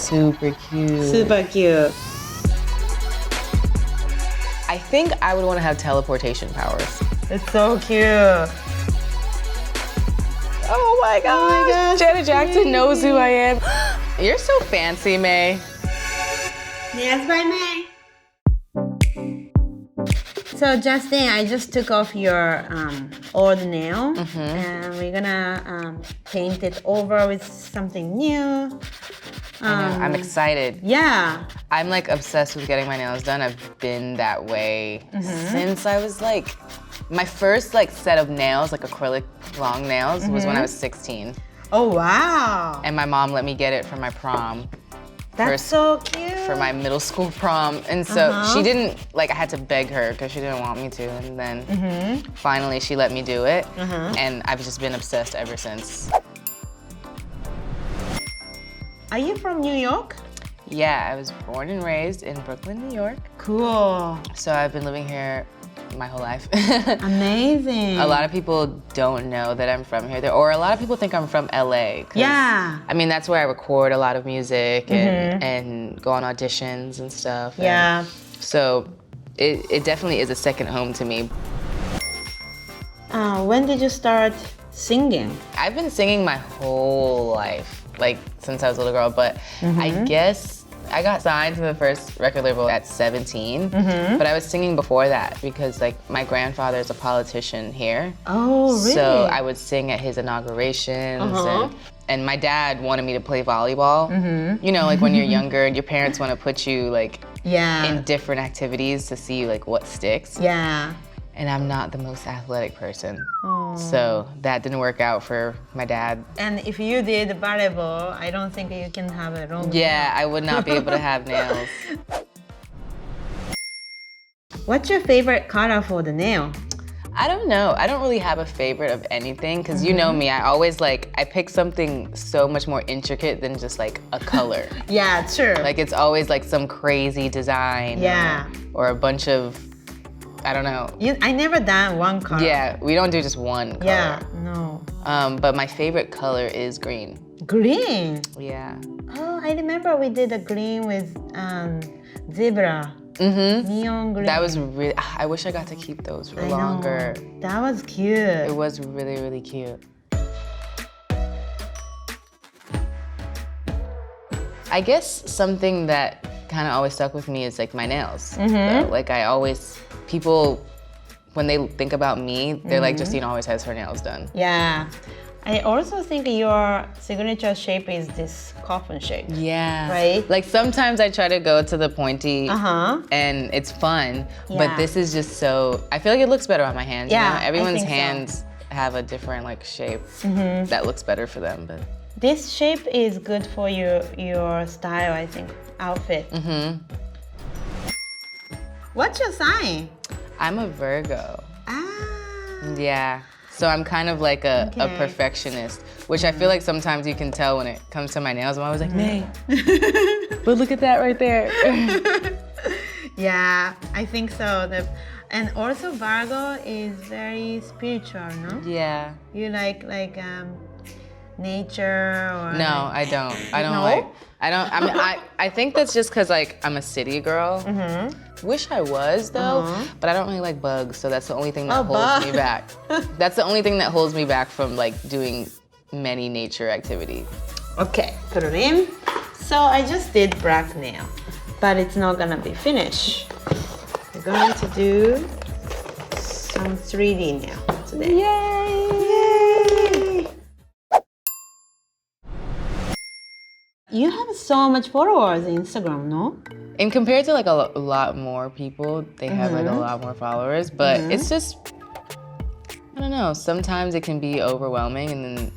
super cute. Super cute. I think I would want to have teleportation powers. It's so cute. Oh my gosh, Janet Jackson knows who I am. You're so fancy, May. Nails by May. So Justine, I just took off your old nail, and we're gonna paint it over with something new. I'm excited. Yeah. I'm like obsessed with getting my nails done. I've been that way since I was like, my first like set of nails, like acrylic long nails, was when I was 16. Oh wow. And my mom let me get it for my prom. That's so cute. For my middle school prom. And so she didn't, like I had to beg her because she didn't want me to. And then finally she let me do it. And I've just been obsessed ever since. Are you from New York? Yeah, I was born and raised in Brooklyn, New York. Cool. So I've been living here my whole life. Amazing. A lot of people don't know that I'm from here, or a lot of people think I'm from LA. Yeah. I mean, that's where I record a lot of music and go on auditions and stuff. Yeah. And so it definitely is a second home to me. When did you start singing? I've been singing my whole life, like since I was a little girl, but I guess I got signed to the first record label at 17, but I was singing before that because like my grandfather is a politician here. Oh, really? So I would sing at his inaugurations and my dad wanted me to play volleyball. You know, like when you're younger, your parents want to put you like in different activities to see like what sticks. Yeah. And I'm not the most athletic person. So that didn't work out for my dad. And if you did volleyball, I don't think you can have a long Yeah, I would not be able to have nails. What's your favorite color for the nail? I don't know. I don't really have a favorite of anything because you know me, I always like, I pick something so much more intricate than just like a color. Yeah, true. Like it's always like some crazy design or a bunch of, I don't know. I never done one color. Yeah, we don't do just one color. Yeah, no. But my favorite color is green. Green? Yeah. Oh, I remember we did a green with zebra. Neon green. That was really, I wish I got to keep those for longer. That was cute. It was really, really cute. I guess something that kind of always stuck with me is like my nails. So, like I always, people, when they think about me, they're like, Justine always has her nails done. Yeah. I also think your signature shape is this coffin shape. Yeah. Right? Like sometimes I try to go to the pointy and it's fun, but this is just so, I feel like it looks better on my hands. Yeah, you know? Everyone's I think hands have a different like shape that looks better for them. But this shape is good for your style, I think, outfit. What's your sign? I'm a Virgo. Ah. Yeah. So I'm kind of like a perfectionist, which I feel like sometimes you can tell when it comes to my nails. I'm always like, May, but look at that right there. Yeah, I think so. And also Virgo is very spiritual, no? Yeah. You like nature or? No, I don't. I don't No? like. I don't. I mean, I think that's just because like I'm a city girl. Wish I was though, but I don't really like bugs, so that's the only thing that holds me back. That's the only thing that holds me back from like doing many nature activities. Okay, put it in. So I just did black nail, but it's not gonna be finished. We're going to do some 3D nail today. Yay! You have so much followers on Instagram, no? And compared to like a lot more people, they have like a lot more followers, but it's just, I don't know, sometimes it can be overwhelming and then,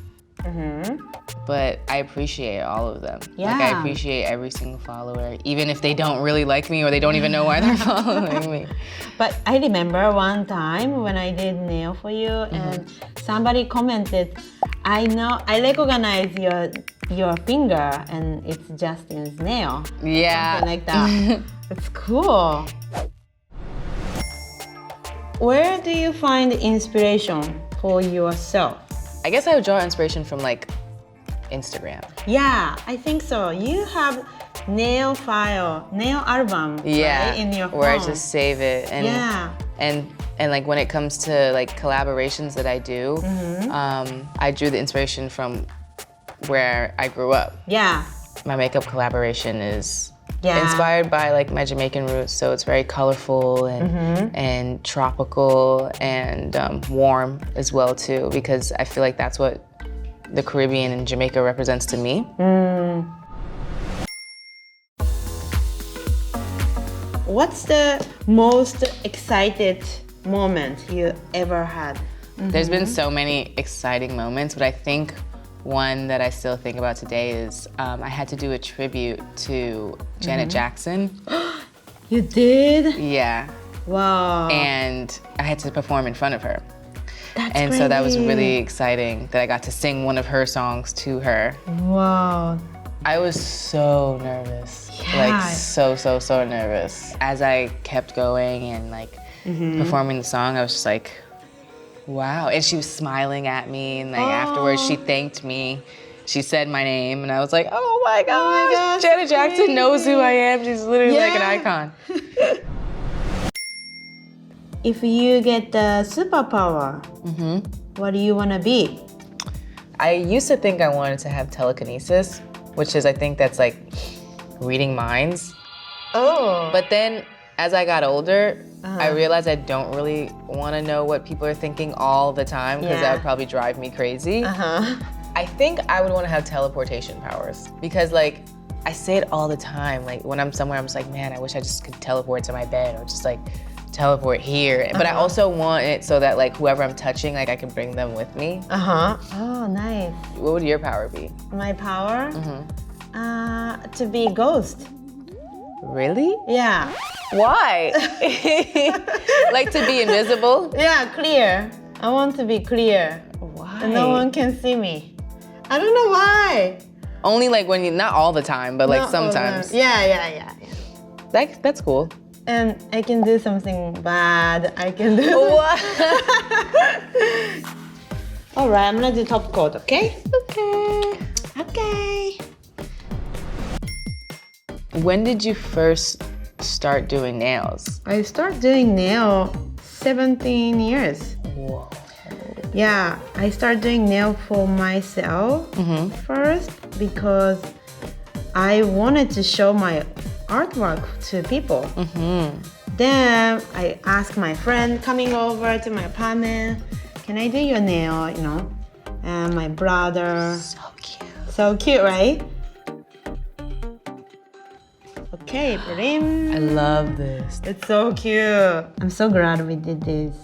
but I appreciate all of them. Yeah. Like I appreciate every single follower, even if they don't really like me or they don't even know why they're following me. But I remember one time when I did nail for you and somebody commented, I recognize your finger and it's Justine's nail. Yeah. Something like that. It's cool. Where do you find inspiration for yourself? I guess I would draw inspiration from like Instagram. Yeah, I think so. You have nail album, Yeah, right, in your phone. where I just save it. And, yeah. And like when it comes to like collaborations that I do, I drew the inspiration from where I grew up. Yeah. My makeup collaboration is inspired by like my Jamaican roots, so it's very colorful and tropical and warm as well too, because I feel like that's what the Caribbean and Jamaica represents to me. What's the most excited moment you ever had? There's been so many exciting moments, but I think one that I still think about today is I had to do a tribute to Janet Jackson. You did? Yeah. Wow. And I had to perform in front of her. That's So that was crazy. really exciting that I got to sing one of her songs to her. Wow. I was so nervous. Yeah. Like so nervous. As I kept going and like performing the song, I was just like, wow. And she was smiling at me, and like afterwards she thanked me. She said my name, and I was like, oh my gosh, Janet Jackson knows who I am. She's literally like an icon. If you get the superpower, what do you want to be? I used to think I wanted to have telekinesis, which is, I think that's like reading minds. Oh. But then as I got older, I realized I don't really want to know what people are thinking all the time, because that would probably drive me crazy. I think I would want to have teleportation powers, because like I say it all the time. Like when I'm somewhere, I'm just like, man, I wish I just could teleport to my bed, or just like teleport here. But I also want it so that like whoever I'm touching, like I can bring them with me. Oh, nice. What would your power be? My power? To be a ghost. Really? Yeah. Why? Like to be invisible? Yeah, clear. I want to be clear. Why? And no one can see me. I don't know why. Only like when you, not all the time, but like Not all the sometimes. time. Yeah. That's cool. And I can do something bad. I can do. What? All right, I'm gonna do top coat, okay? Okay. When did you first start doing nails? I started doing nail 17 years. Whoa. Yeah, I started doing nail for myself first, because I wanted to show my artwork to people. Then I asked my friend coming over to my apartment, can I do your nail, you know? And my brother. So cute. So cute, right? Okay, Brim. I love this. It's so cute. I'm so glad we did this,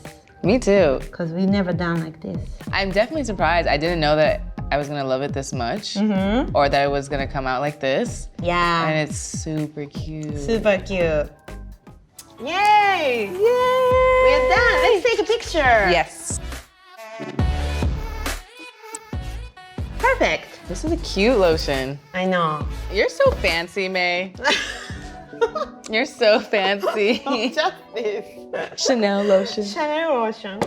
Me too. because we never done like this. I'm definitely surprised. I didn't know that I was gonna love it this much, or that it was gonna come out like this. Yeah. And it's super cute. Super cute. Yay! We're done. Let's take a picture. Yes. Perfect. This is a cute lotion. I know. You're so fancy, May. You're so fancy. Just this. Chanel lotion. Chanel lotion.